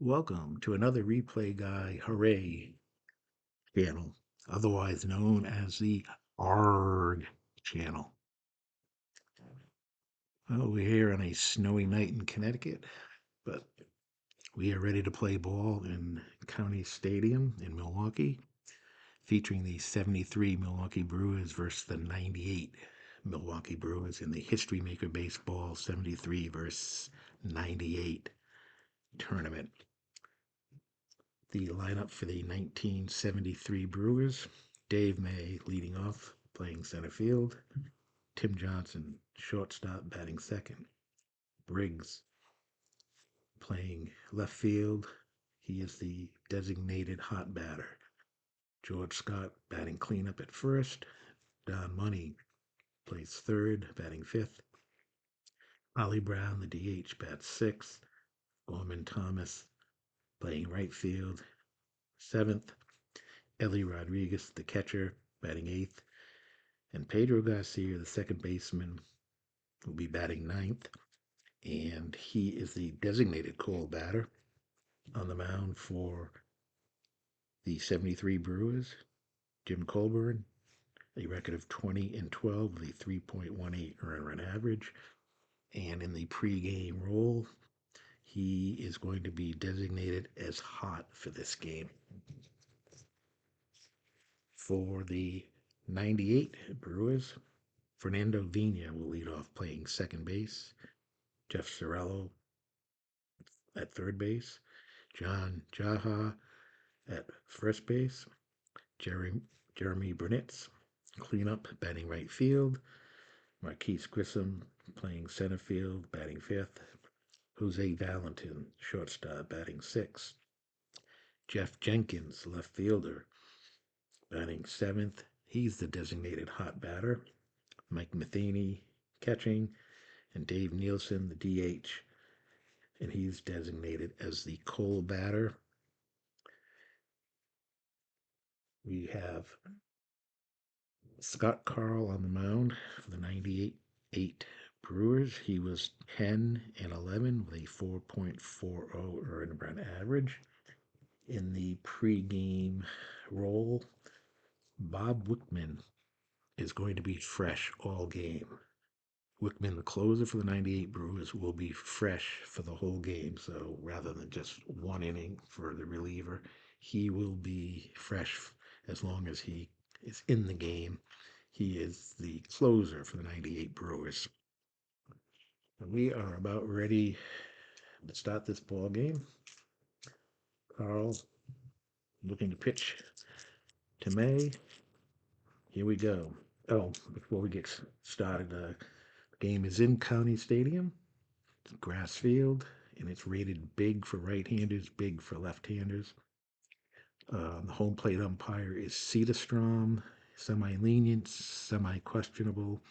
Welcome to another Replay Guy Hooray channel, otherwise known as the ARG channel. Well, we're here on a snowy night in Connecticut, but we are ready to play ball in County Stadium in Milwaukee, featuring the 73 Milwaukee Brewers versus the 98 Milwaukee Brewers in the History Maker Baseball 73 versus 98 tournament. The lineup for the 1973 Brewers: Dave May leading off, playing center field. Tim Johnson, shortstop, batting second. Briggs playing left field. He is the designated hot batter. George Scott batting cleanup at first. Don Money plays third, batting fifth. Ollie Brown, the DH, bats sixth. Gorman Thomas playing right field, seventh. Ellie Rodriguez, the catcher, batting eighth. And Pedro Garcia, the second baseman, will be batting ninth. And he is the designated cold batter. On the mound for the 73 Brewers, Jim Colburn, a record of 20-12 with a 3.18 earned run average. And in the pregame role, he is going to be designated as hot for this game. For the 98 Brewers, Fernando Vina will lead off, playing second base. Jeff Sorello at third base. John Jaha at first base. Jeremy Burnitz, cleanup, batting right field. Marquise Grissom playing center field, batting fifth. Jose Valentin, shortstop, batting sixth. Jeff Jenkins, left fielder, batting seventh. He's the designated hot batter. Mike Matheny catching, and Dave Nielsen, the DH, and he's designated as the cold batter. We have Scott Carl on the mound for the 98 Brewers. He was 10-11 with a 4.40 earned run average. In the pregame role, Bob Wickman is going to be fresh all game. Wickman, the closer for the 98 Brewers, will be fresh for the whole game. So rather than just one inning for the reliever, he will be fresh as long as he is in the game. He is the closer for the 98 Brewers. We are about ready to start this ball game. Carl looking to pitch to May. Here we go. Oh, before we get started, the game is in County Stadium. It's grass field, and it's rated big for right-handers, big for left-handers. The home plate umpire is Cedarstrom, semi-lenient, semi-questionable.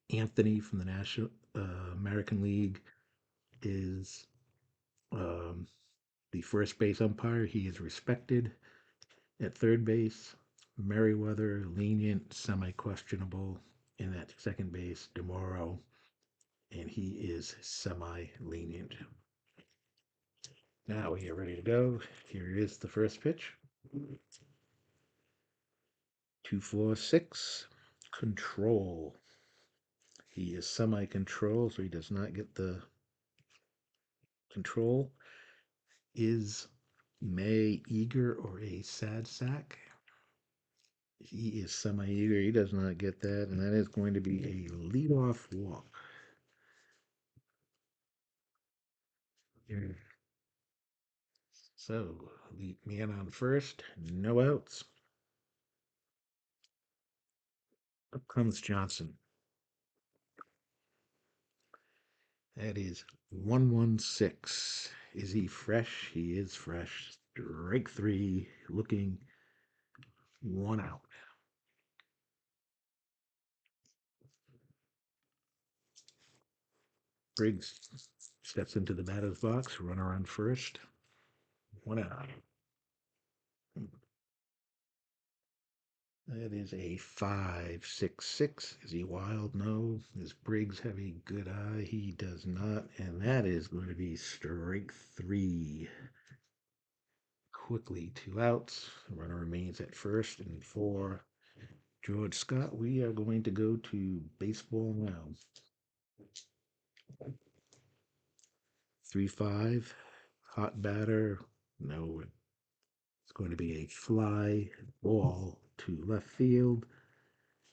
Anthony from the National American League is um, the first base umpire. He is respected. At third base, Merriweather, lenient, semi-questionable. And at second base, DeMoro, and he is semi-lenient. Now we are ready to go. Here is the first pitch. 2-4-6. Control. He is semi-control, so he does not get the control. Is May eager or a sad sack? He is semi-eager. He does not get that, and that is going to be a leadoff walk. So, lead man on first, no outs. Up comes Johnson. That is 1-1-6. Is he fresh? He is fresh. Strike three, looking one out. Briggs steps into the batter's box, runner on first, one out. That is a 5.66. Is he wild? No. Does Briggs have a good eye? He does not. And that is going to be strike three. Quickly, two outs. Runner remains at first. And for George Scott, we are going to go to baseball now. 3-5. Hot batter. No. It's going to be a fly ball to left field.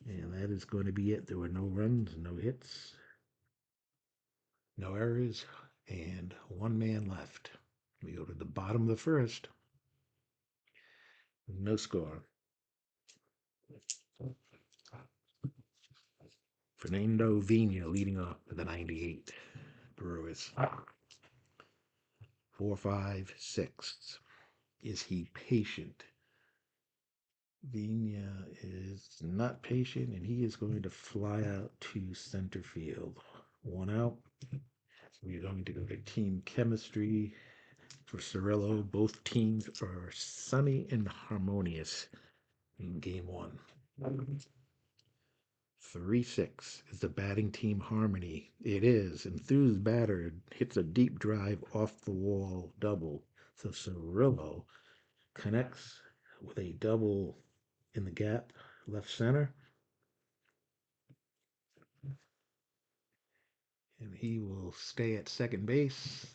And that is going to be it. There were no runs, no hits, no errors, and one man left. We go to the bottom of the first. No score. Fernando Vina leading off with the 98 Brewers. 4-5-6. Is he patient? Vina is not patient, and he is going to fly out to center field. One out. We're going to go to team chemistry for Cirillo. Both teams are sunny and harmonious in game one. 3-6 is the batting team harmony. It is. Enthused batter hits a deep drive off the wall double. So Cirillo connects with a double in the gap left center. And he will stay at second base.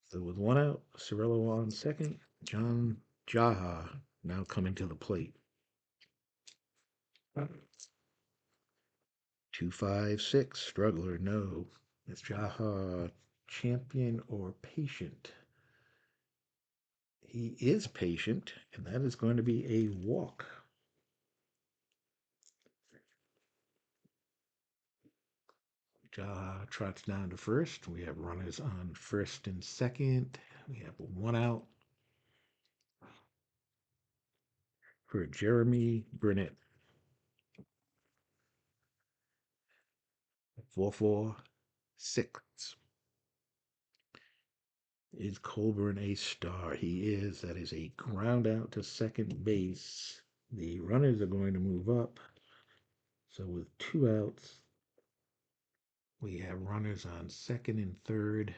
So with one out, Cirillo on second. John Jaha now coming to the plate. 2-5-6, struggler, no. Is Jaha champion or patient? He is patient, and that is going to be a walk. Jaha trots down to first. We have runners on first and second. We have one out for Jeremy Burnett. 4-4-6. Is Colburn a star? He is. That is a ground out to second base. The runners are going to move up. So with two outs, we have runners on second and third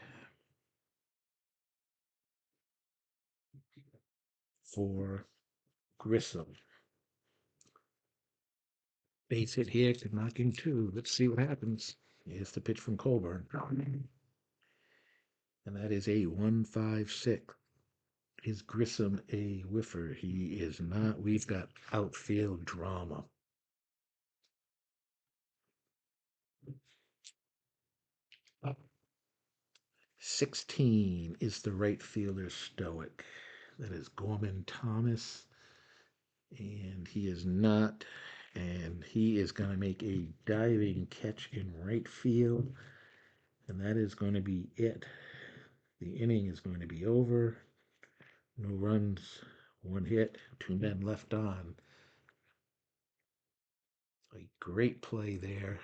for Grissom. Base hit here to knock in two. Let's see what happens. Here's the pitch from Colburn. And that is a 1-5-6. Is Grissom a whiffer? He is not. We've got outfield drama. 16 is the right fielder stoic. That is Gorman Thomas. And he is not. And he is going to make a diving catch in right field. And that is going to be it. The inning is going to be over. No runs, one hit, two men left on. A great play there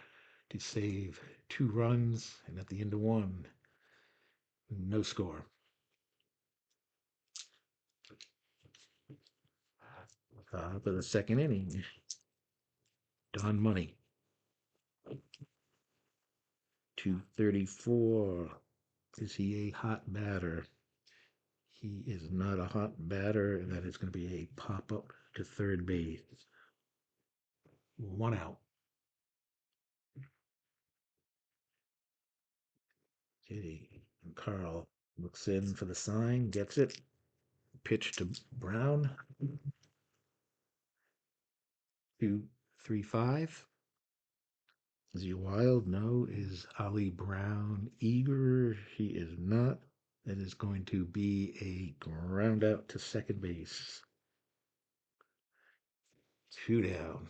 to save two runs. And at the end of one, no score. For the second inning, Don Money. 234. Is he a hot batter? He is not a hot batter, and that is going to be a pop up to third base. One out. Okay. And Carl looks in for the sign, gets it. Pitch to Brown. 2-3-5. Is he wild? No. Is Ali Brown eager? He is not. That is going to be a ground out to second base. Two down.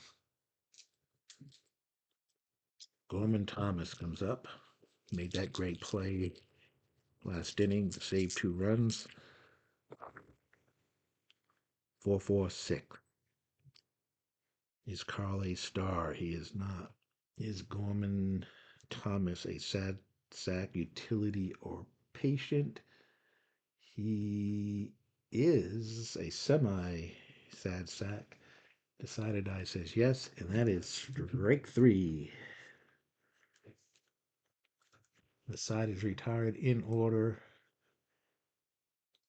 Gorman Thomas comes up. Made that great play last inning to save two runs. 4-4-6. Is Carl a star? He is not. Is Gorman Thomas a sad sack utility or patient? He is a semi sad sack. Decided I says yes, and that is strike three. The side is retired in order.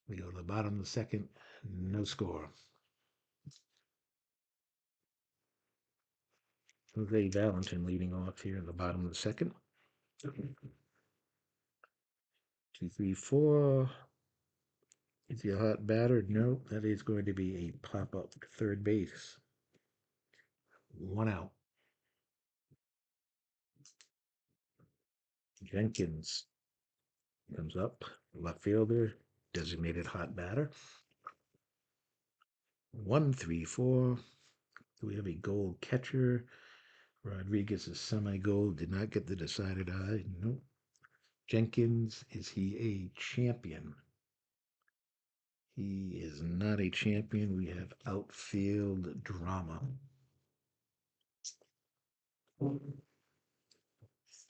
We go to the bottom of the second, no score. Jose Valentin leading off here in the bottom of the second. 2, 3, 4. Is he a hot batter? No, that is going to be a pop up third base. 1 out. Jenkins comes up, left fielder, designated hot batter. 1, 3, 4. We have a gold catcher. Rodriguez is semi-gold, did not get the decided eye. Nope. Jenkins, is he a champion? He is not a champion. We have outfield drama.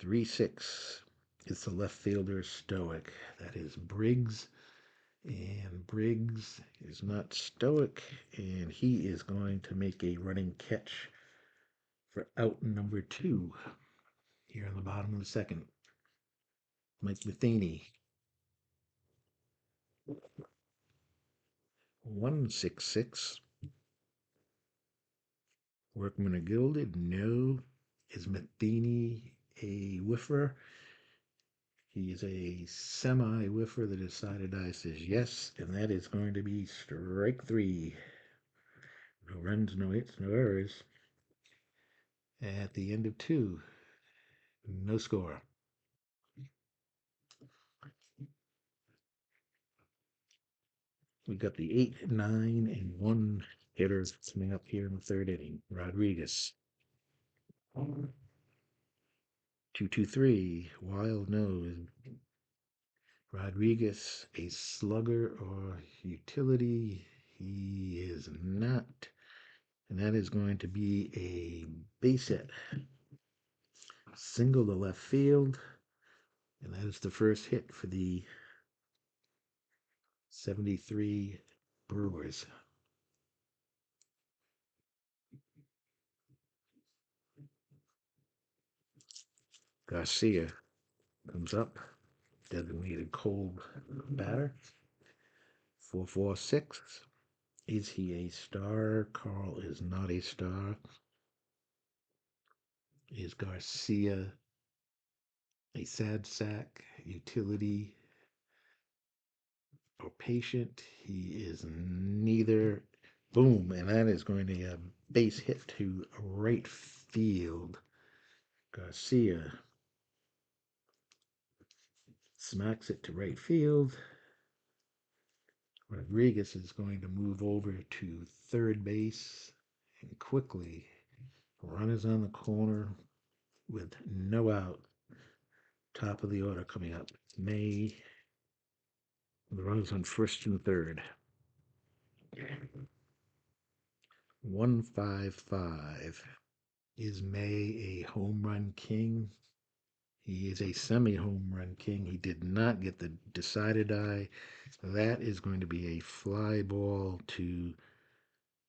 3-6. It's the left fielder stoic. That is Briggs. And Briggs is not stoic. And he is going to make a running catch for out number 2 here on the bottom of the second. Mike Matheny. 1-6-6. Workman are gilded? No. Is Matheny a whiffer? He is a semi-whiffer. The decided die says yes, and that is going to be strike three. No runs, no hits, no errors. At the end of 2, no score. We got the 8, 9, and 1 hitters coming up here in the third inning. Rodriguez. 2-2-3. Wild nose. Rodriguez, a slugger or utility? He is not. And that is going to be a base hit. Single to left field. And that is the first hit for the 73 Brewers. Garcia comes up. Designated cold batter. 4-4-6. Is he a star? Carl is not a star. Is Garcia a sad sack, utility, or patient? He is neither. Boom, and that is going to be a base hit to right field. Garcia smacks it to right field. Rodriguez is going to move over to third base and quickly. Runners on the corner with no out. Top of the order coming up. May. The runners on first and third. 1-5-5. Is May a home run king? He is a semi-home run king. He did not get the decided eye. That is going to be a fly ball to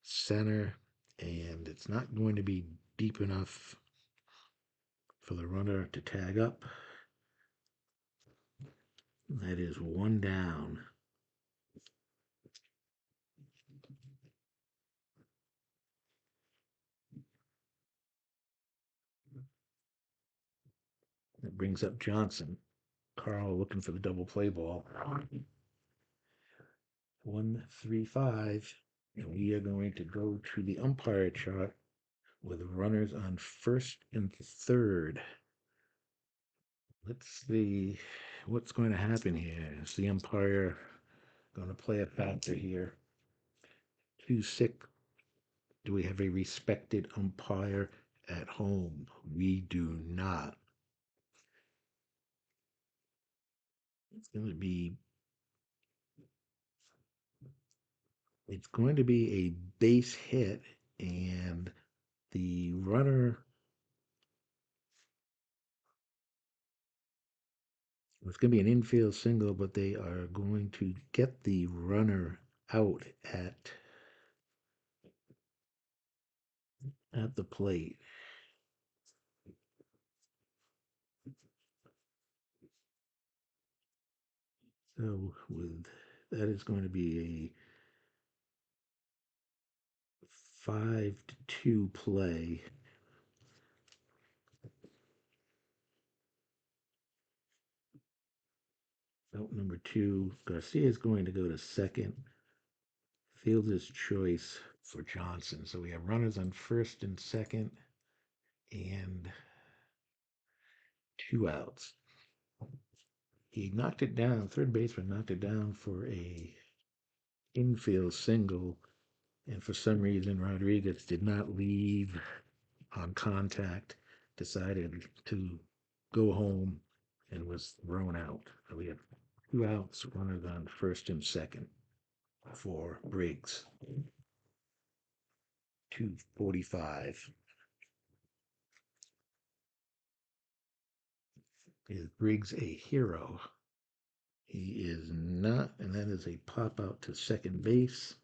center, and it's not going to be deep enough for the runner to tag up. That is 1 down. That brings up Johnson. Carl looking for the double play ball. 1-3-5. And we are going to go to the umpire chart with runners on first and third. Let's see what's going to happen here. Is the umpire going to play a factor here? 2-6. Do we have a respected umpire at home? We do not. It's going to be a base hit, and the runner, it's going to be an infield single, but they are going to get the runner out at at the plate. So with that is going to be a 5-2 play. Out number 2, Garcia is going to go to second. Fielder's choice for Johnson. So we have runners on first and second, and 2 outs. He knocked it down. Third baseman knocked it down for a infield single, and for some reason Rodriguez did not leave on contact. Decided to go home and was thrown out. So we have 2 outs, runners on first and second for Briggs. 2:45. Is Briggs a hero? He is not, and that is a pop out to second base.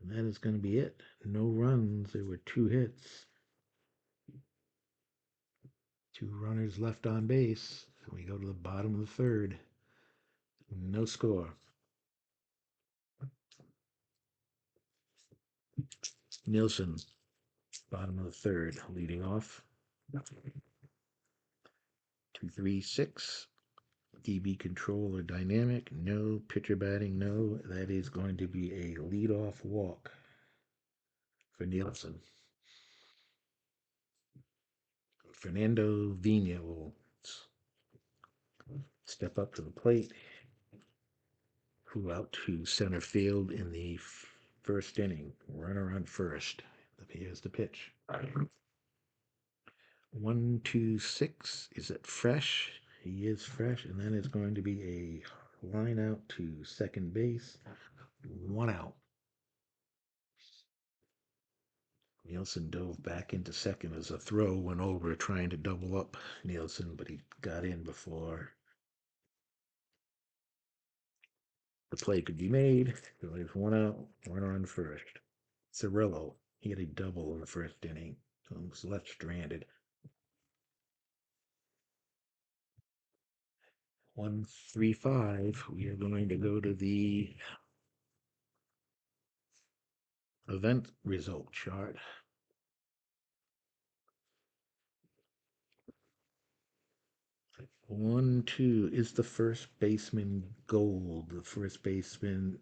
And that is going to be it. No runs. There were 2 hits. 2 runners left on base. So we go to the bottom of the third. No score. Nielsen, bottom of the third, leading off. 2-3-6. DB control or dynamic? No. Pitcher batting? No. That is going to be a leadoff walk for Nielsen. Fernando Vina will step up to the plate. Flew out to center field in the first inning. Runner on first. Here's the pitch. 1-2-6. Is it fresh? He is fresh, and then it's going to be a line out to second base. 1 out. Nielsen dove back into second as a throw went over, trying to double up Nielsen, but he got in before the play could be made. So there's 1 out, runner on first. Cirillo, he had a double in the first inning, so he was left stranded. 1-3-5. We are going to go to the event result chart. 1-2 is the first baseman gold. The first baseman,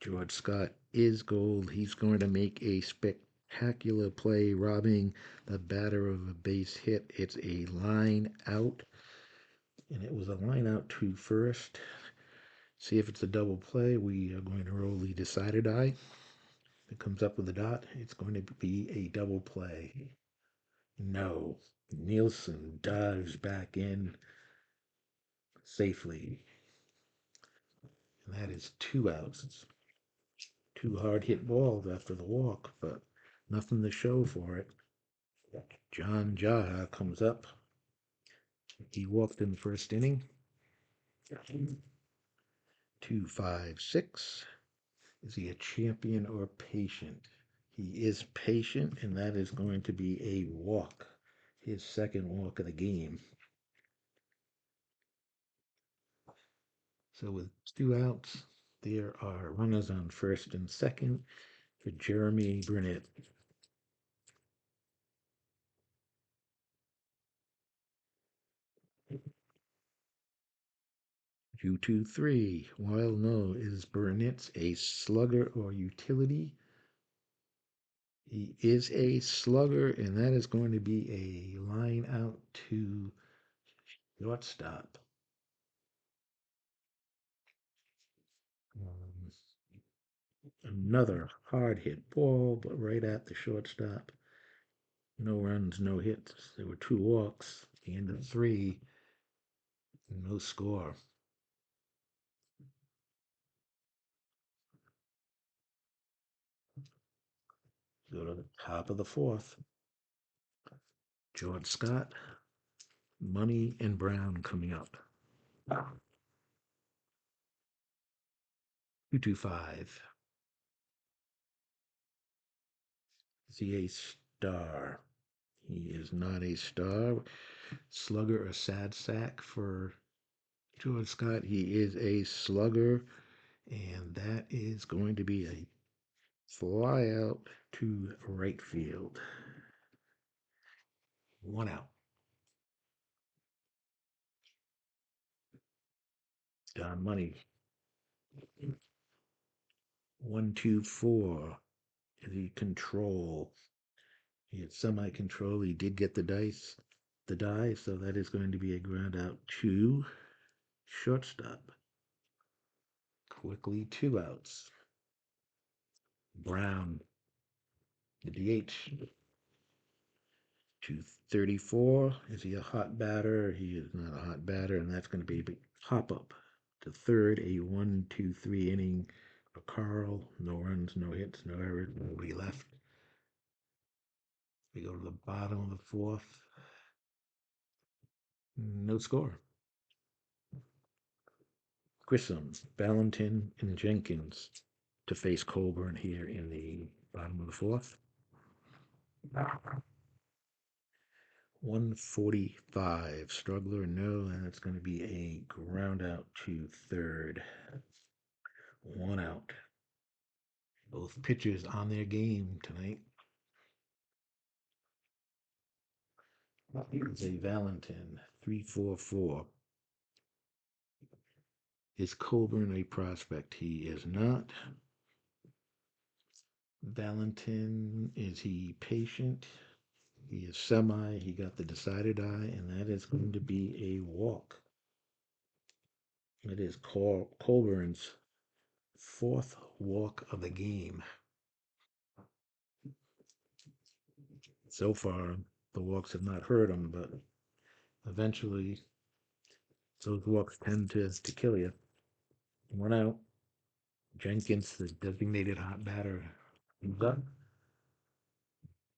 George Scott, is gold. He's going to make a spectacular play, robbing the batter of a base hit. It's a line out, and it was a line out to first. See if it's a double play. We are going to roll the decided eye. If it comes up with a dot, it's going to be a double play. No. Nielsen dives back in safely. And that is 2 outs. It's 2 hard hit balls after the walk, but nothing to show for it. John Jaha comes up. He walked in the first inning. 2-5-6. Is he a champion or patient? He is patient, and that is going to be a walk. His second walk of the game. So with 2 outs, there are runners on first and second for Jeremy Burnett. 2-2-3. While no, is Burnett a slugger or utility? He is a slugger, and that is going to be a line out to shortstop. Another hard hit ball, but right at the shortstop. No runs, no hits. There were 2 walks. At the end of 3, no score. Go to the top of the 4th. George Scott, Money, and Brown coming up. 2-2-5. he a star? He is not a star. Slugger or sad sack for George Scott? He is a slugger, and that is going to be a fly out to right field. 1 out. Don Money. 1, 2, 4. Is he control? He had semi-control. He did get the die, so that is going to be a ground out to shortstop. Quickly 2 outs. Brown, the DH. 234. Is he a hot batter? He is not a hot batter, and that's going to be a big hop up to third. A 1, 2, 3 inning for Carl. No runs, no hits, no errors, nobody left. We go to the bottom of the fourth. No score. Grissom, Valentin, and Jenkins to face Colburn here in the bottom of the fourth. 145. Struggler, no, and it's going to be a ground out to third. 1 out. Both pitchers on their game tonight. Here's a Valentin, 344. Is Colburn a prospect? He is not. Valentin, is he patient? He is semi. He got the decided eye, and that is going to be a walk. It is Colburn's fourth walk of the game. So far, the walks have not hurt him, but eventually those walks tend to kill you. 1 out. Jenkins, the designated hot batter, comes up.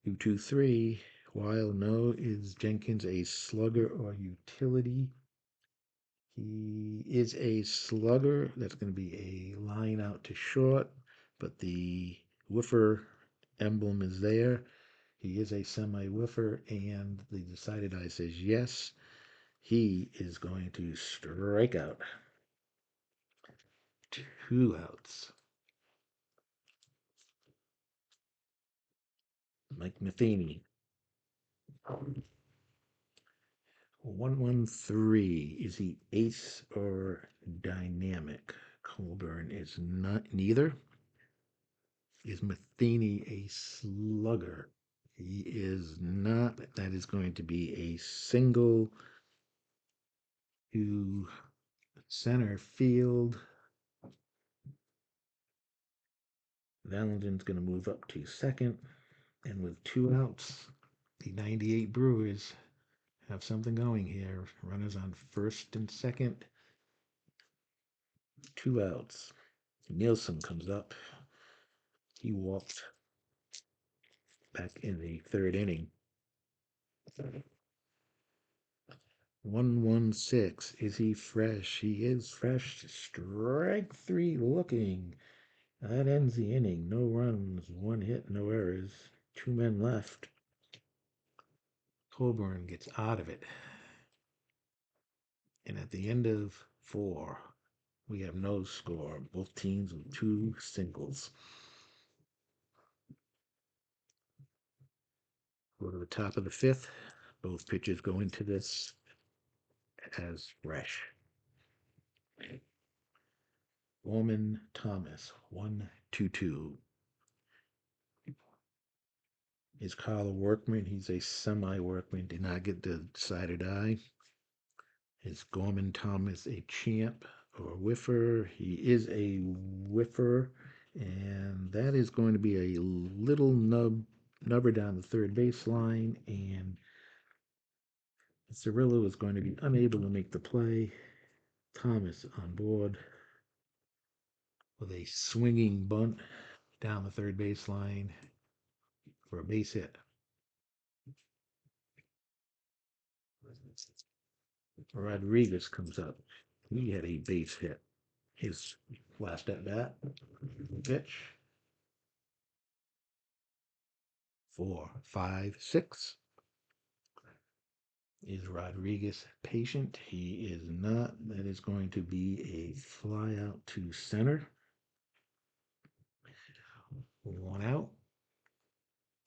2, 2, 3. While no, is Jenkins a slugger or utility? He is a slugger. That's going to be a line out to short, but the whiffer emblem is there. He is a semi-whiffer, and the decided eye says yes. He is going to strike out. 2 outs. Mike Matheny. 1, 1, 3. Is he ace or dynamic? Colburn is not neither. Is Matheny a slugger? He is not. That is going to be a single to center field. Valentin's going to move up to second. And with 2 outs, the 98 Brewers have something going here. Runners on first and second. 2 outs. Nielsen comes up. He walked back in the third inning. 1, 1, 6. Is he fresh? He is fresh. Strike 3 looking. That ends the inning. No runs, 1 hit, no errors. 2 men left. Colburn gets out of it. And at the end of 4, we have no score. Both teams with 2 singles. Go to the top of the 5th. Both pitchers go into this as fresh. Gorman Thomas, 1, 2, 2. Is Kyle a workman? He's a semi-workman. Did not get the decided eye. Is Gorman Thomas a champ or whiffer? He is a whiffer, and that is going to be a little nubber down the third baseline, and Cirillo is going to be unable to make the play. Thomas on board with a swinging bunt down the third baseline for a base hit. Rodriguez comes up. He had a base hit. His last at bat. Pitch. 4, 5, 6. Is Rodriguez patient? He is not. That is going to be a fly out to center. 1 out.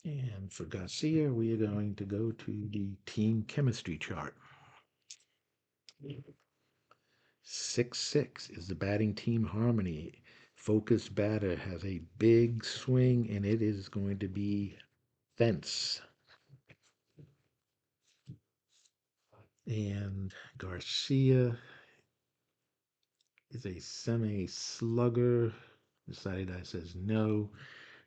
And for Garcia, we are going to go to the team chemistry chart. 6-6 is the batting team harmony. Focus batter has a big swing, and it is going to be fence. And Garcia is a semi-slugger. The side eye says no.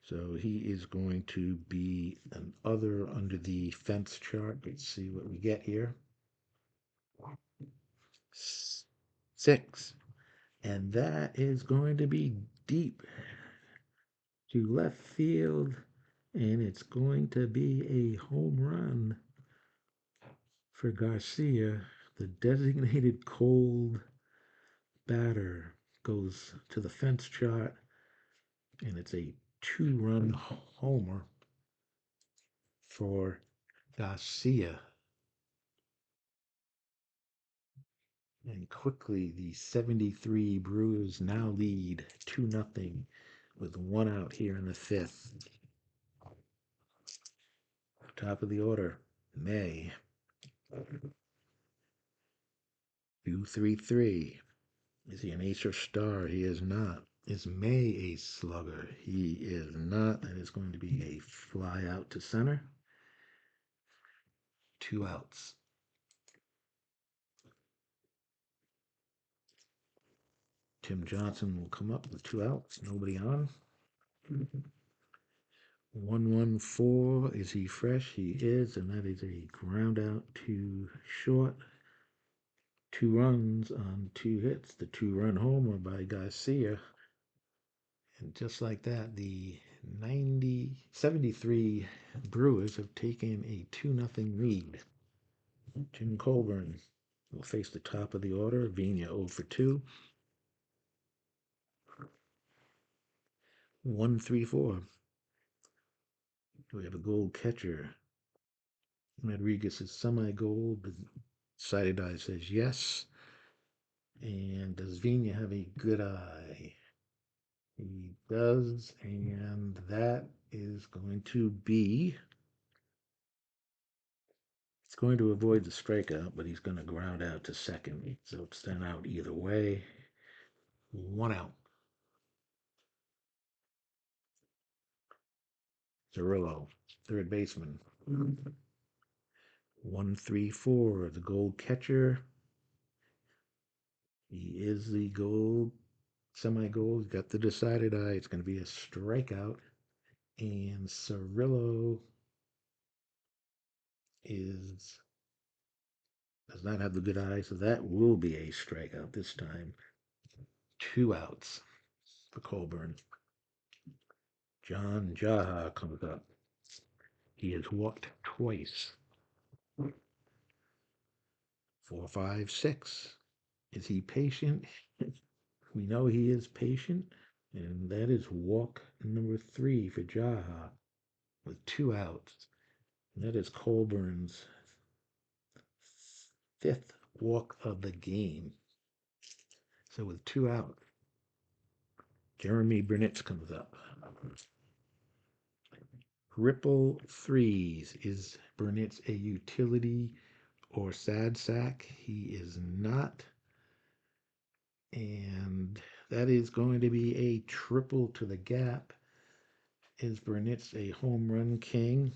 So he is going to be an other under the fence chart. Let's see what we get here. 6. And that is going to be deep to left field. And it's going to be a home run for Garcia. The designated cold batter goes to the fence chart, and it's a 2-run homer for Garcia. And quickly, the 73 Brewers now lead 2-0 with 1 out here in the 5th. Top of the order, May. 2-3-3. Is he an ace or star? He is not. Is May a slugger? He is not. That is going to be a fly out to center. 2 outs. Tim Johnson will come up with 2 outs. Nobody on. 1-1-4. Is he fresh? He is, and that is a ground out to short. 2 runs on 2 hits. The 2-run homer by Garcia. And just like that, the 73 Brewers have taken a 2-0 lead. Jim Colburn will face the top of the order. Vina 0 for 2. 1-3-4. We have a gold catcher. Rodriguez is semi-gold. The sighted eye says yes. And does Vina have a good eye? He does, and that is going to be. It's going to avoid the strikeout, but he's going to ground out to second. So it's then out either way. 1 out. Cirillo, third baseman. 1-3-4, the gold catcher. He is the gold, semi-gold. Got the decided eye. It's going to be a strikeout. And Cirillo does not have the good eye, so that will be a strikeout this time. 2 outs for Colburn. John Jaha comes up. He has walked twice. 4, 5, 6. Is he patient? We know he is patient, and that is walk number 3 for Jaha with 2 outs. And that is Colburn's 5th walk of the game. So with 2 outs, Jeremy Burnett comes up. Ripple threes. Is Burnett a utility or sad sack? He is not. And that is going to be a triple to the gap. Is Burnett a home run king?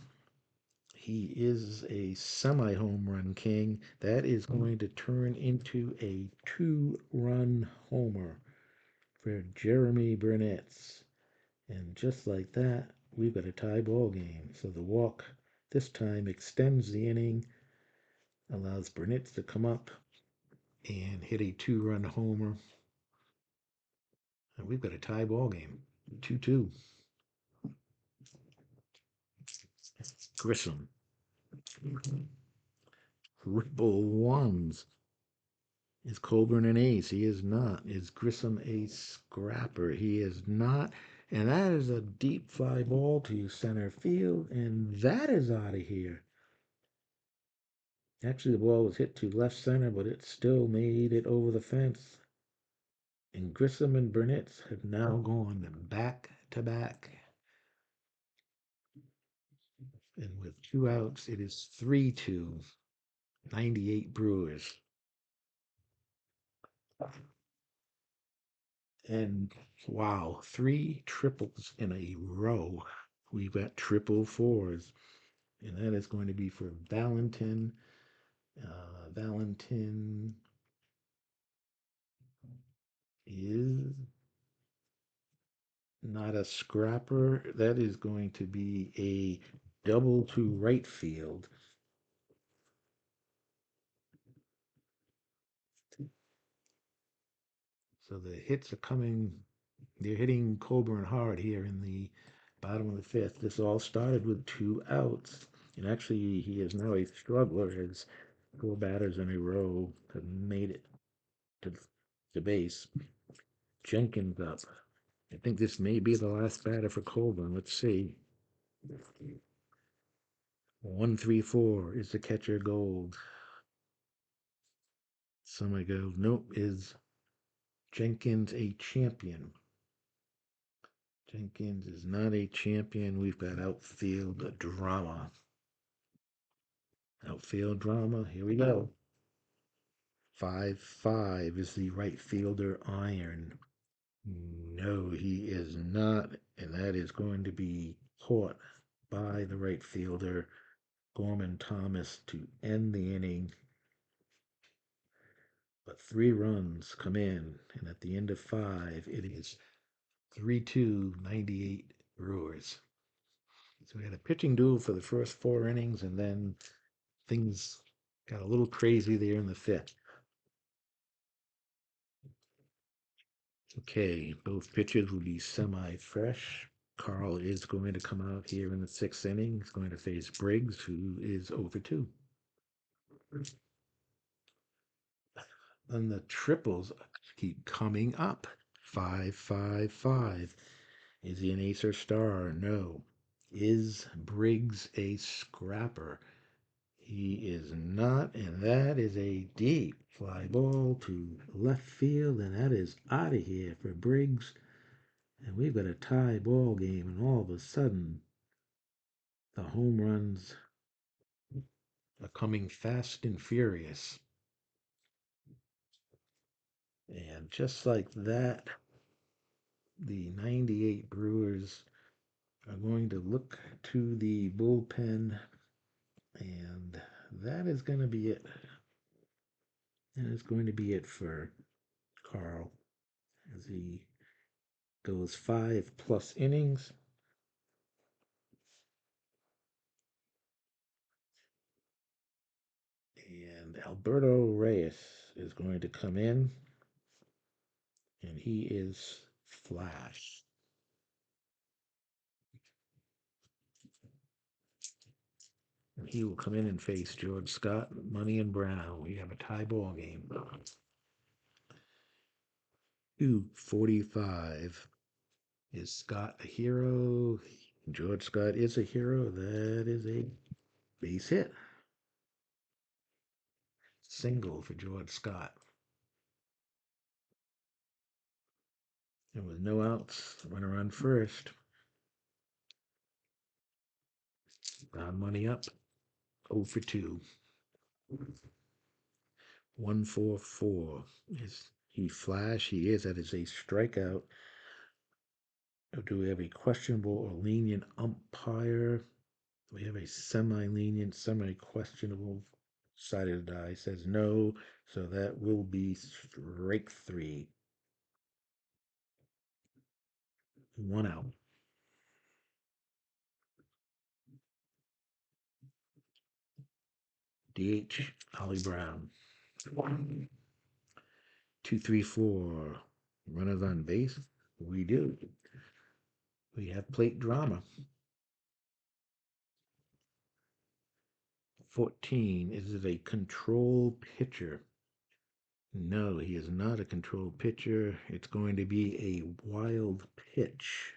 He is a semi-home run king. That is going to turn into a 2-run homer for Jeremy Burnett. And just like that, we've got a tie ball game. So the walk this time extends the inning, allows Burnett to come up and hit a 2-run homer. And we've got a tie ball game. 2-2. Grissom. Ripple ones. Is Colburn an ace? He is not. Is Grissom a scrapper? He is not. And that is a deep fly ball to center field, and that is out of here. Actually, the ball was hit to left center, but it still made it over the fence. And Grissom and Burnett have now gone back to back. And with 2 outs, it is 3-2, 98 Brewers. And wow, 3 triples in a row. We've got triple fours. And that is going to be for Valentin. Valentin is not a scrapper. That is going to be a double to right field. So the hits are coming. They're hitting Coburn hard here in the bottom of the fifth. This all started with 2 outs. And actually, he is now a struggler as 4 batters in a row have made it to the base. Jenkins up. I think this may be the last batter for Coburn. Let's see. 1-3-4 is the catcher Gold. Somebody goes, nope, is Jenkins a champion? Jenkins is not a champion. We've got outfield drama. Outfield drama. Here we go. 5-5 is the right fielder Iron. No, he is not. And that is going to be caught by the right fielder Gorman Thomas to end the inning. But 3 runs come in. And at the end of 5, it is 3-2, 98 Brewers. So we had a pitching duel for the first 4 innings, and then things got a little crazy there in the fifth. Okay, both pitchers will be semi-fresh. Carl is going to come out here in the 6th inning. He's going to face Briggs, who is over 2. And the triples keep coming up. 5-5-5. Is he an ace or star? No. Is Briggs a scrapper? He is not, and that is a deep fly ball to left field, and that is out of here for Briggs. And we've got a tie ball game, and all of a sudden, the home runs are coming fast and furious. And just like that, the 98 Brewers are going to look to the bullpen, and that is going to be it. That is going to be it for Carl as he goes 5+ innings. And Alberto Reyes is going to come in, and he is Flash. And he will come in and face George Scott, Money and Brown. We have a tie ball game. 2:45. Is Scott a hero? George Scott is a hero. That is a base hit. Single for George Scott. And with no outs, runner on first. Brown money up. 0 for 2. 1-4-4. Is he Flash? He is. That is a strikeout. Do we have a questionable or lenient umpire? We have a semi-lenient, semi-questionable. Side of the die says no, so that will be strike 3. 1 out. DH, Ollie Brown. 2-3-4. Runners on base. We do. We have plate drama. 14. Is it a control pitcher? No, he is not a control pitcher. It's going to be a wild pitch.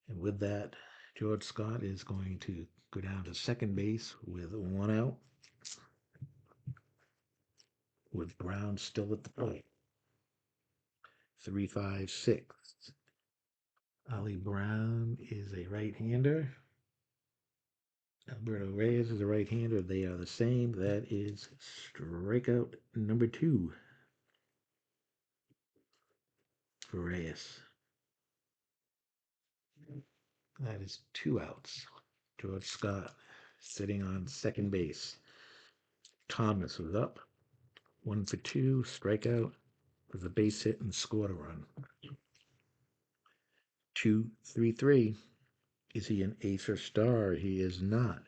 And with that, George Scott is going to go down to second base with one out, with Brown still at the plate. 3-5-6. Ollie Brown is a right-hander. Alberto Reyes is a right-hander. They are the same. That is strikeout number 2 for Reyes. That is 2 outs. George Scott sitting on second base. Thomas was up. 1 for 2, strikeout with a base hit and scored a run. 2-3-3. Is he an ace or star? He is not.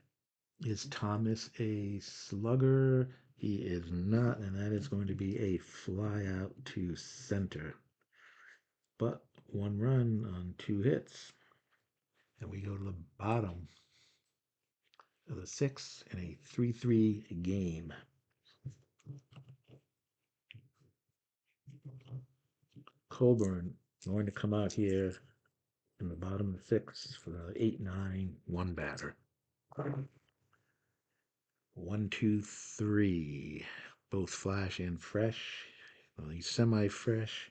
Is Thomas a slugger? He is not, and that is going to be a fly out to center. But 1 run on 2 hits. And we go to the bottom of the 6th in a 3-3 game. Colburn going to come out here in the bottom of the 6th for the 8-9-1 batter. 1, 2, 3. Both flash and fresh. Well, he's semi-fresh.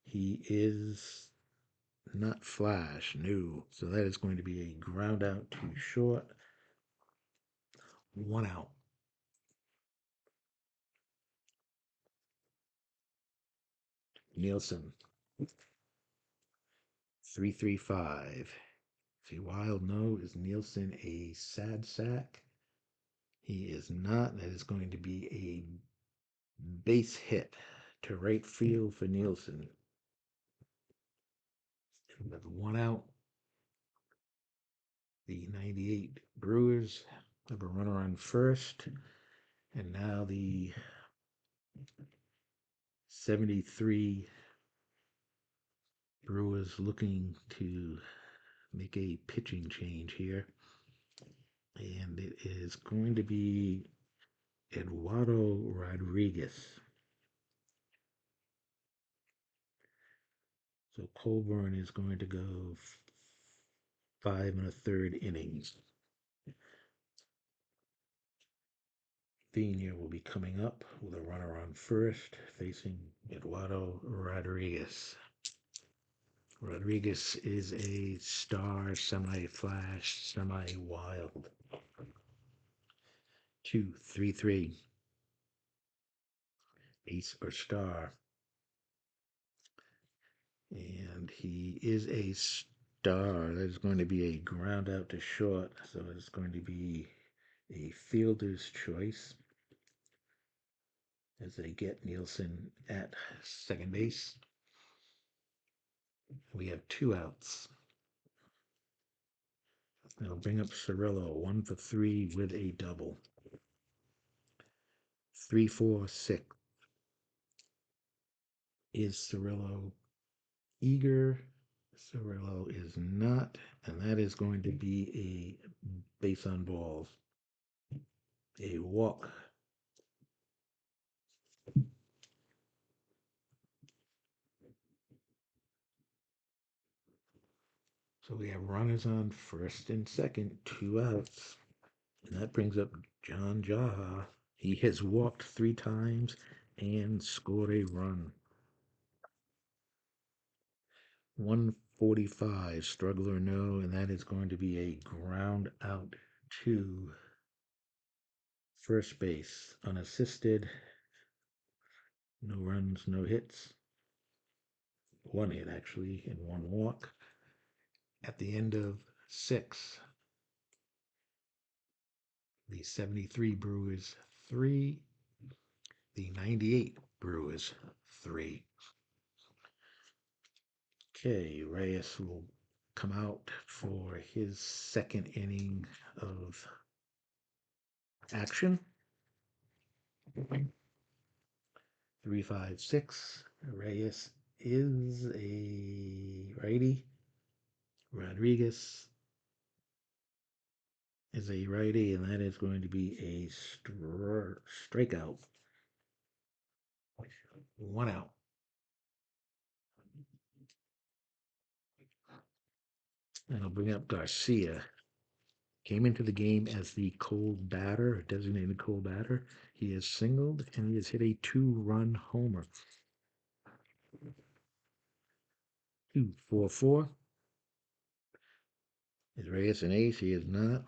He is not flash, no. So that is going to be a ground out to short. 1 out. Nielsen. 3-3-5. Is he wild? No. Is Nielsen a sad sack? He is not. That is going to be a base hit to right field for Nielsen. And with 1 out, the 98 Brewers have a runner on first. And now the 73 Brewers looking to make a pitching change here. And it is going to be Eduardo Rodriguez. So Colburn is going to go 5 1/3 innings. Thenia will be coming up with a runner on first, facing Eduardo Rodriguez. Rodriguez is a star, semi-flash, semi-wild. 2-3-3. Ace or star. And he is a star. That is going to be a ground out to short, so it's going to be a fielder's choice as they get Nielsen at second base. We have 2 outs. They'll bring up Cirillo, 1 for 3 with a double. 3-4-6. Is Cirillo eager? Cirillo is not, and that is going to be a base on balls. A walk. So we have runners on first and second, 2 outs. And that brings up John Jaha. He has walked 3 times and scored a run. 145, struggle or no, and that is going to be a ground out to first base. Unassisted. No runs, no hits. 1 hit, actually, and 1 walk. At the end of 6, the 73 Brewers 3, the 98 Brewers 3. Okay, Reyes will come out for his second inning of action. 3-5-6. Reyes is a righty. Rodriguez is a righty, and that is going to be a strikeout. 1 out. And I'll bring up Garcia. Came into the game as the cold batter, designated cold batter. He has singled and he has hit a 2-run homer. 2-4-4. Is Reyes an ace? He is not.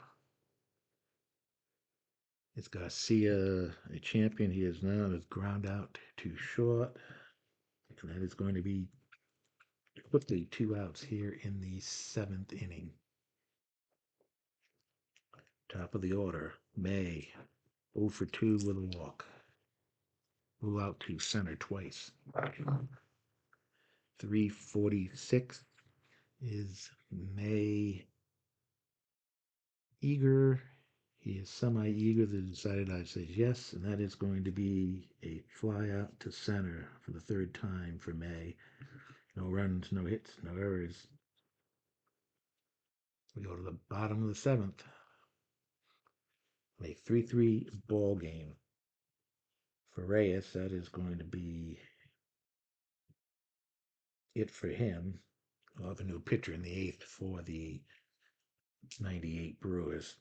Is Garcia a champion? He is not. It's ground out to short. And that is going to be quickly 2 outs here in the 7th inning. Top of the order, May. 0 for 2 with a walk. Rule out to center twice. 346 is May eager. He is semi-eager. The decided I says yes, and that is going to be a fly out to center for the 3rd time for May. No runs, no hits, no errors. We go to the bottom of the 7th. A 3-3 ball game. For Reyes, that is going to be it for him. We'll have a new pitcher in the 8th for the 98 Brewers.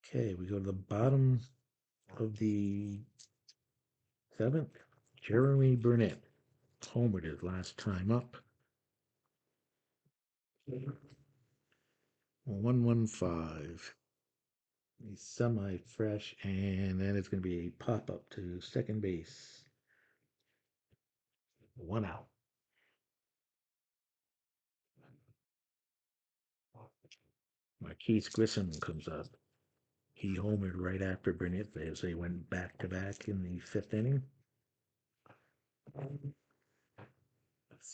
Okay, we go to the bottom of the 7th. Jeremy Burnett homered his last time up. 115. He's semi-fresh, and then it's going to be a pop-up to second base. 1 out. Marquise Grissom comes up. He homered right after Burnett as they went back-to-back in the 5th inning.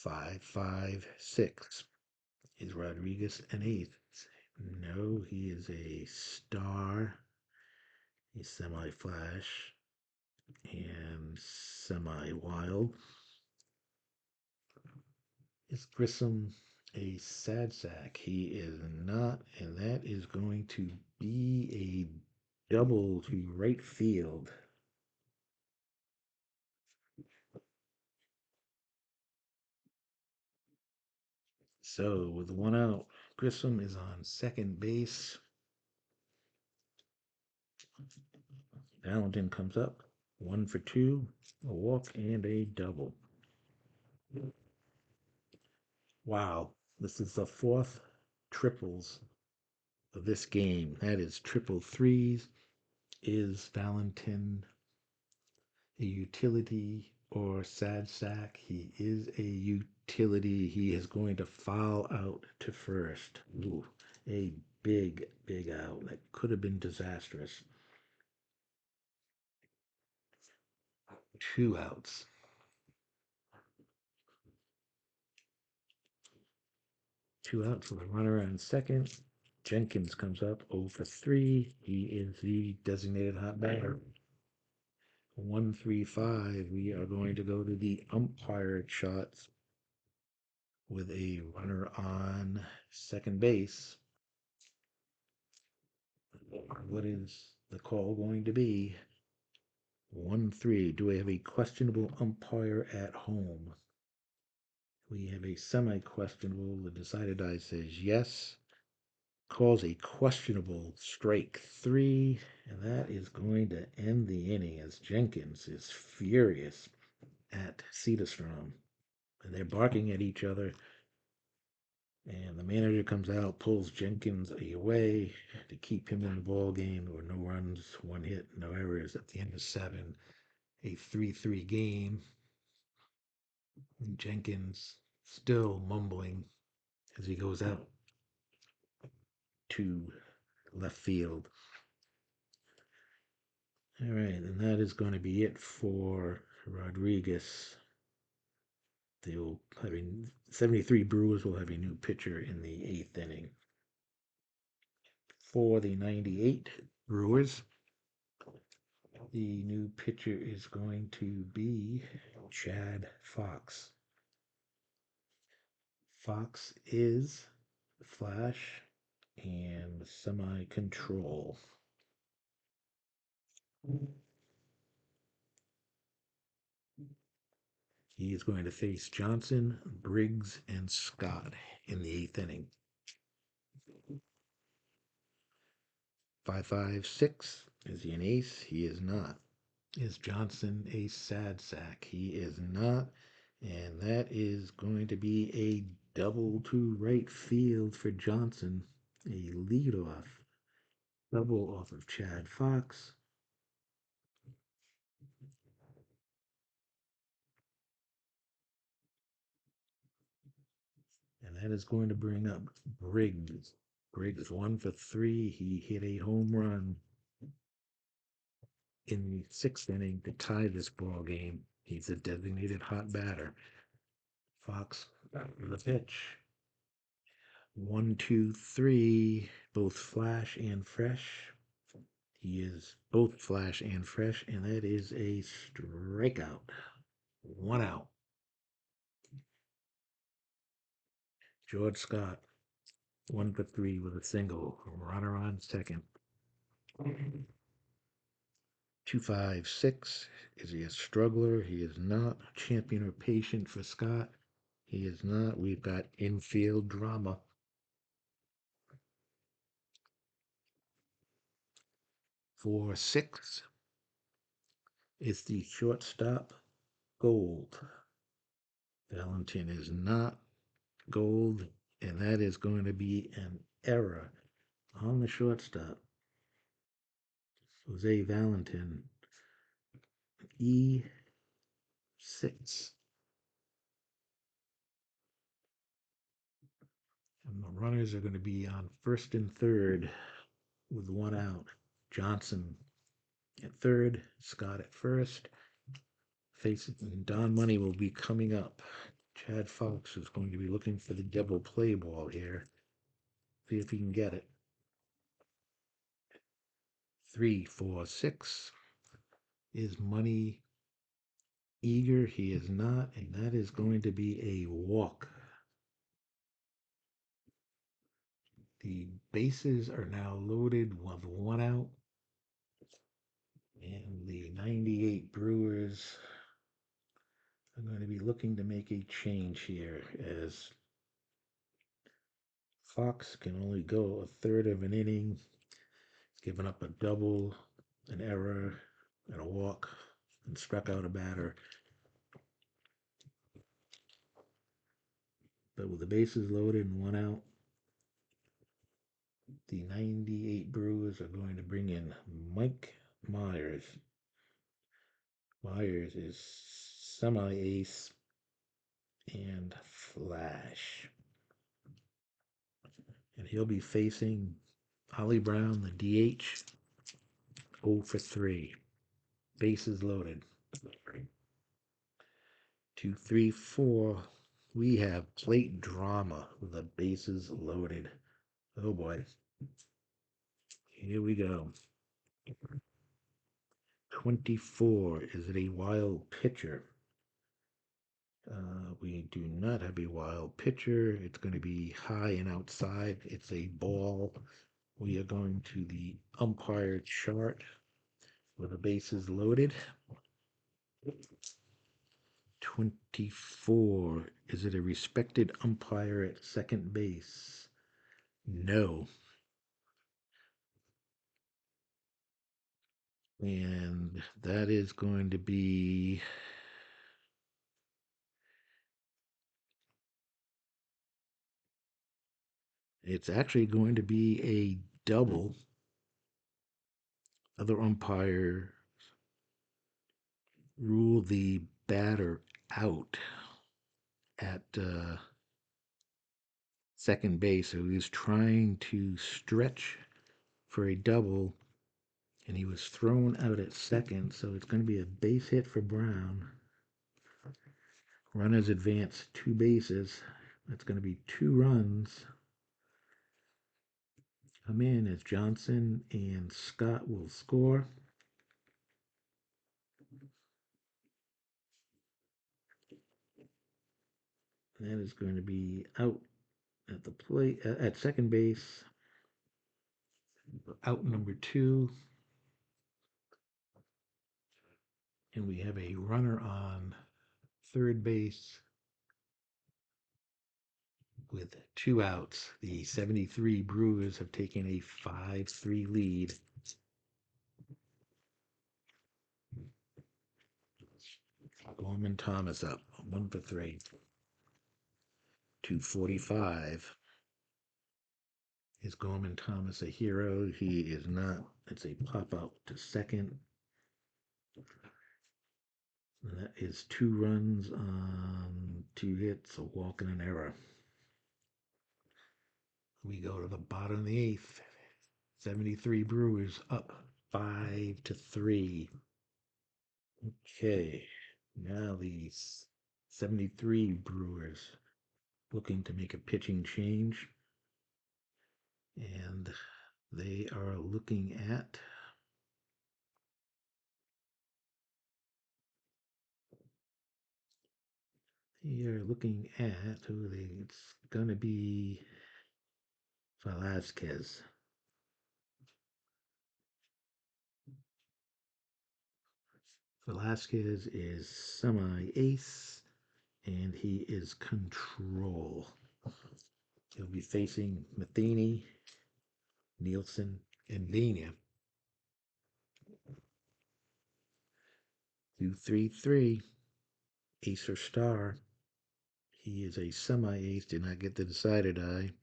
5-5-6. Is Rodriguez an ace? No, he is a star. He's semi-flash and semi-wild. Is Grissom a sad sack? He is not, and that is going to be a double to right field. So with 1 out, Grissom is on second base. Valentin comes up, 1 for 2, a walk and a double. Wow, this is the 4th triples of this game. That is triple threes. Is Valentin a utility or sad sack? He is a utility. He is going to foul out to first. Ooh, a big, big out. That could have been disastrous. 2 outs. 2 outs with a runner on second. Jenkins comes up 0 for 3. He is the designated hot batter. 1-3-5. We are going to go to the umpire shots with a runner on second base. What is the call going to be? 1-3. Do we have a questionable umpire at home? We have a semi-questionable. The decided I says yes. Calls a questionable strike 3, and that is going to end the inning as Jenkins is furious at Cedarstrom. And they're barking at each other. And the manager comes out, pulls Jenkins away to keep him in the ball game. There were no runs, 1 hit, no errors at the end of 7. A 3-3 game. And Jenkins still mumbling as he goes out to left field. All right, and that is going to be it for Rodriguez. They will have 73 Brewers will have a new pitcher in the 8th inning. For the 98 Brewers, the new pitcher is going to be Chad Fox. Fox is flash and semi-control. He is going to face Johnson, Briggs, and Scott. in the eighth inning. 5-5-6. Is he an ace? He is not. Is Johnson a sad sack? He is not. And that is going to be a double to right field for Johnson. A leadoff double off of Chad Fox. And that is going to bring up Briggs. Briggs 1 for 3. He hit a home run in the sixth inning to tie this ball game. He's a designated hot batter. Fox for the pitch. 1-2-3, both flash and fresh. He is both flash and fresh, and that is a strikeout. 1 out. George Scott, 1 for 3 with a single. Runner on second. 2-5-6. Is he a struggler? He is not. Champion or patient for Scott? He is not. We've got infield drama. 4-6. Is the shortstop Gold? Valentin is not Gold, and that is going to be an error on the shortstop. Jose Valentin, E6. And the runners are going to be on first and third with 1 out. Johnson at third, Scott at first. Don Money will be coming up. Chad Fox is going to be looking for the double play ball here. See if he can get it. 3-4-6. Is Money eager? He is not, and that is going to be a walk. The bases are now loaded with 1 out, and the 98 Brewers are going to be looking to make a change here as Fox can only go a third of an inning, giving up a double, an error, and a walk, and struck out a batter. But with the bases loaded and 1 out, the 98 Brewers are going to bring in Mike Myers. Myers is semi-ace and flash. And he'll be facing Ollie Brown, the DH, 0-for-3. Bases loaded. 2-3-4. We have plate drama with the bases loaded. Oh boy. Here we go. 24. Is it a wild pitcher? We do not have a wild pitcher. It's going to be high and outside. It's a ball. We are going to the umpire chart with the bases loaded. 24. Is it a respected umpire at second base? No. And that is going to be it's actually going to be a double. Other umpire rule the batter out at second base. So he was trying to stretch for a double, and he was thrown out at second. So it's going to be a base hit for Brown. Runners advance 2 bases. That's going to be 2 runs. Come in as Johnson and Scott will score. That is going to be out at the plate at second base. Out number 2. And we have a runner on third base. With 2 outs, the 73 Brewers have taken a 5-3 lead. Gorman Thomas up, 1 for 3. 245. Is Gorman Thomas a hero? He is not. It's a pop out to second. And that is 2 runs on 2 hits, a walk and an error. We go to the bottom of the 8th. 73 Brewers up 5-3. Okay, now the 73 Brewers looking to make a pitching change. And they are looking at who it's gonna be Velasquez. Velasquez is semi-ace, and he is control. He'll be facing Matheny, Nielsen, and Vina. 2-3-3, ace or star. He is a semi-ace, did not get the decided eye.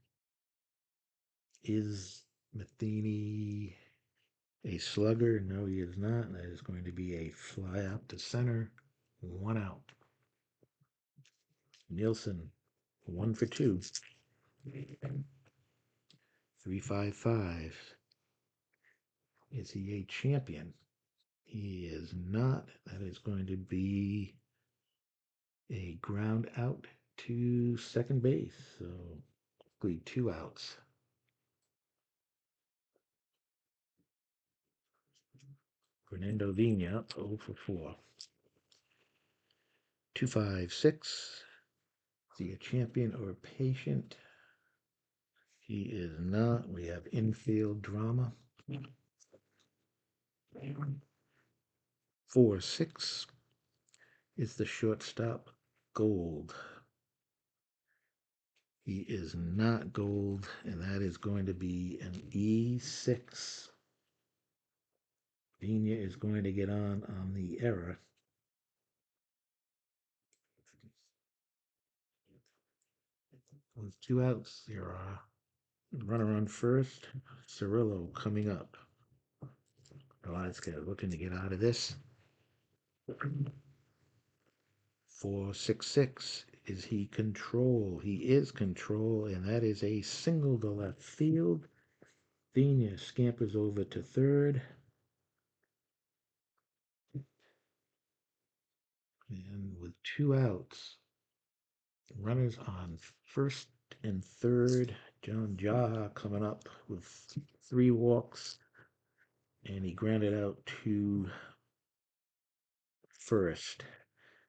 Is Matheny a slugger? No, he is not. That is going to be a fly out to center. 1 out. Nielsen, 1 for 2. 355. Is he a champion? He is not. That is going to be a ground out to second base. So, hopefully 2 outs. Fernando Vina up 0 for 4. 256. Is he a champion or a patient? He is not. We have infield drama. 4-6 is the shortstop Gold. He is not Gold, and that is going to be an E6. Vina is going to get on the error. With 2 outs, there are runner on first. Cirillo coming up. Velasquez looking to get out of this. 4-6-6. Is he control? He is control, and that is a single to left field. Vina scampers over to third. And with 2 outs, runners on first and third. John Jaha coming up with 3 walks, and he grounded out to first.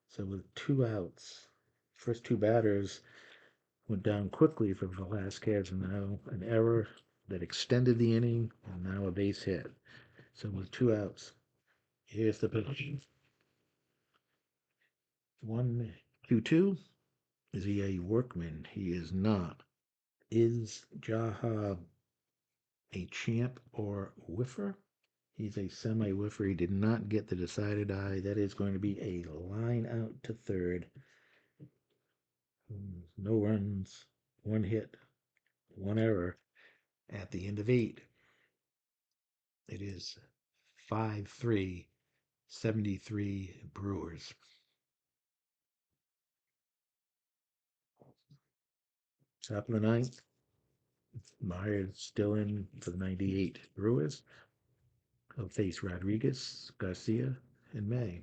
So with 2 outs, first 2 batters went down quickly for Velasquez, and now an error that extended the inning, and now a base hit. So with 2 outs, here's the pitch. 1-2-2. Is he a workman? He is not. Is Jaha a champ or whiffer? He's a semi-whiffer. He did not get the decided eye. That is going to be a line out to third. No runs, 1 hit, 1 error at the end of 8. It is 5-3, 73 Brewers. Top of the 9th. Myers still in for the 98 Brewers. He'll face Rodriguez, Garcia, and May.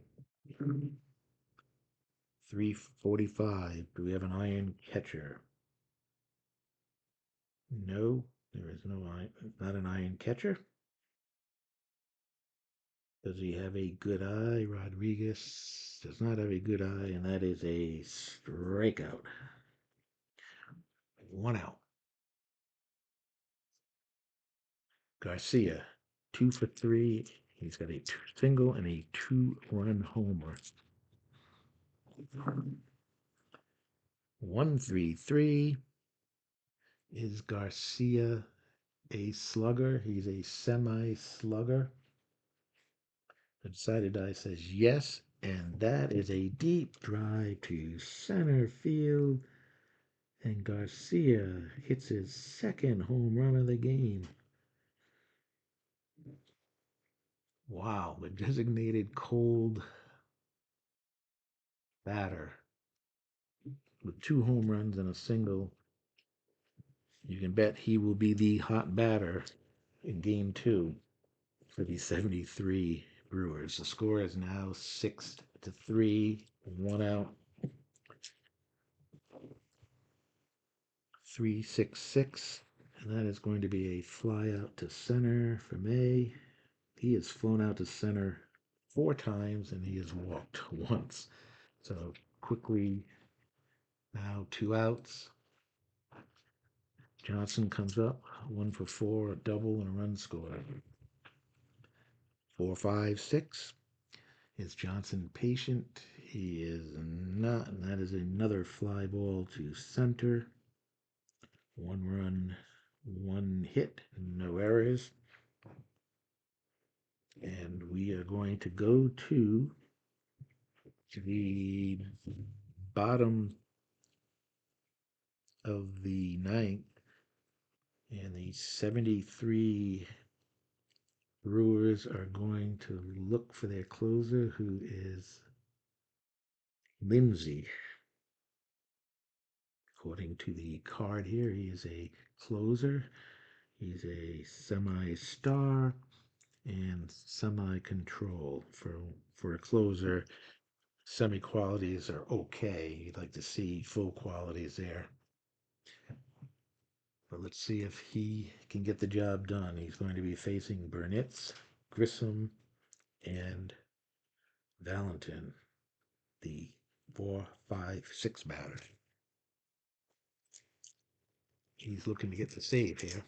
345. Do we have an iron catcher? No, there is no iron. Not an iron catcher. Does he have a good eye? Rodriguez does not have a good eye, and that is a strikeout. 1 out. Garcia, 2 for 3. He's got a single and a 2-run homer. 1-3-3. Is Garcia a slugger? He's a semi-slugger. The decided die says yes, and that is a deep drive to center field. And Garcia hits his second home run of the game. Wow, the designated cold batter with 2 home runs and a single. You can bet he will be the hot batter in game 2 for the 73 Brewers. The score is now 6-3, 1 out. 3-6-6, and that is going to be a fly out to center for May. He has flown out to center 4 times and he has walked once. So quickly, now 2 outs. Johnson comes up, 1 for 4, a double and a run scored. 4-5-6. Is Johnson patient? He is not, and that is another fly ball to center. 1 run, 1 hit, no errors. And we are going to go to the bottom of the ninth, and the 73 Brewers are going to look for their closer, who is Lindsay. According to the card here, he is a closer. He's a semi-star and semi-control. For a closer, semi-qualities are okay. You'd like to see full qualities there. But let's see if he can get the job done. He's going to be facing Burnitz, Grissom, and Valentin, the 4-5-6 batter. He's looking to get the save here.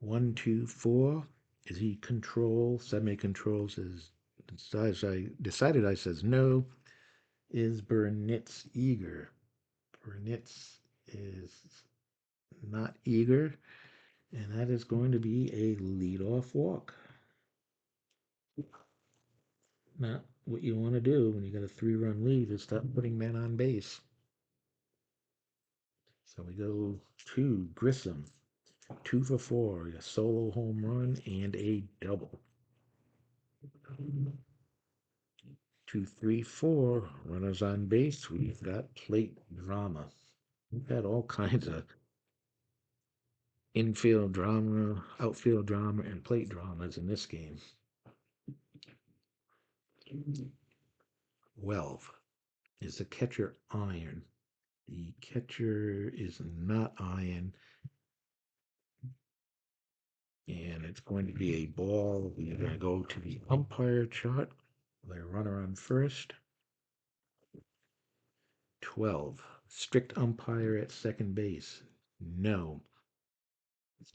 1-2-4. Is he control? Semi-control says decided I says no. Is Burnitz eager? Burnitz is not eager, and that is going to be a leadoff walk. Not what you want to do when you got a 3-run lead is start putting men on base. So we go to Grissom, 2 for 4, a solo home run and a double. 2-3-4, runners on base. We've got plate drama. We've had all kinds of infield drama, outfield drama, and plate dramas in this game. 12. Is the catcher iron? The catcher is not iron, and it's going to be a ball. We're going to go to the umpire chart. The runner on first. 12. Strict umpire at second base. No.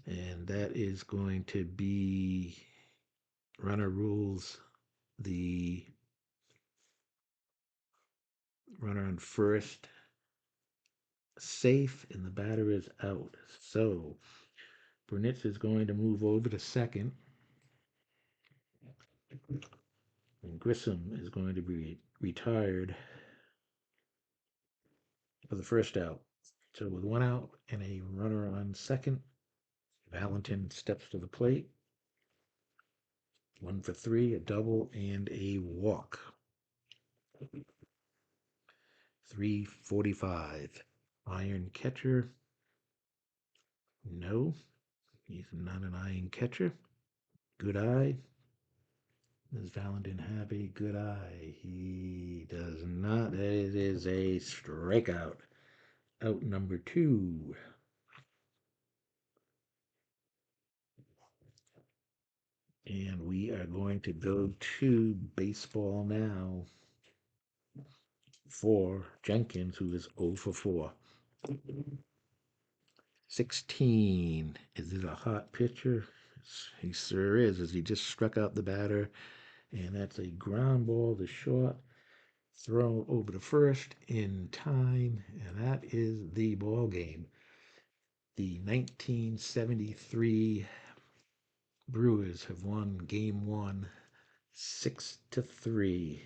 And that is going to be runner rules the runner on first safe, and the batter is out. So Burnitz is going to move over to second, and Grissom is going to be retired for the first out. So with 1 out and a runner on second, Valentin steps to the plate. 1 for 3, a double and a walk. 3:45. Iron catcher. No, he's not an iron catcher. Good eye. Does Valentin have a good eye? He does not. It is a strikeout. Out number 2. And we are going to go to baseball now for Jenkins, who is 0 for 4. 16. Is it a hot pitcher? He sure is, as he just struck out the batter. And that's a ground ball to short. throw over to first in time, and that is the ball game. The 1973 Brewers have won Game 1 6-3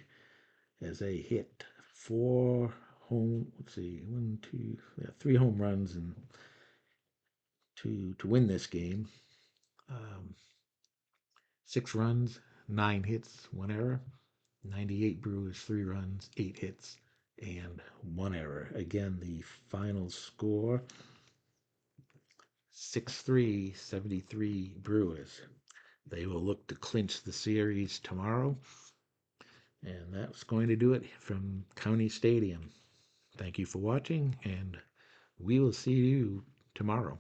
as they hit three home runs and to win this game. Um, 6 runs, 9 hits, 1 error. 98 Brewers, 3 runs, 8 hits, and 1 error. Again, the final score 6-3, 73 Brewers. They will look to clinch the series tomorrow. And that's going to do it from County Stadium. Thank you for watching, and we will see you tomorrow.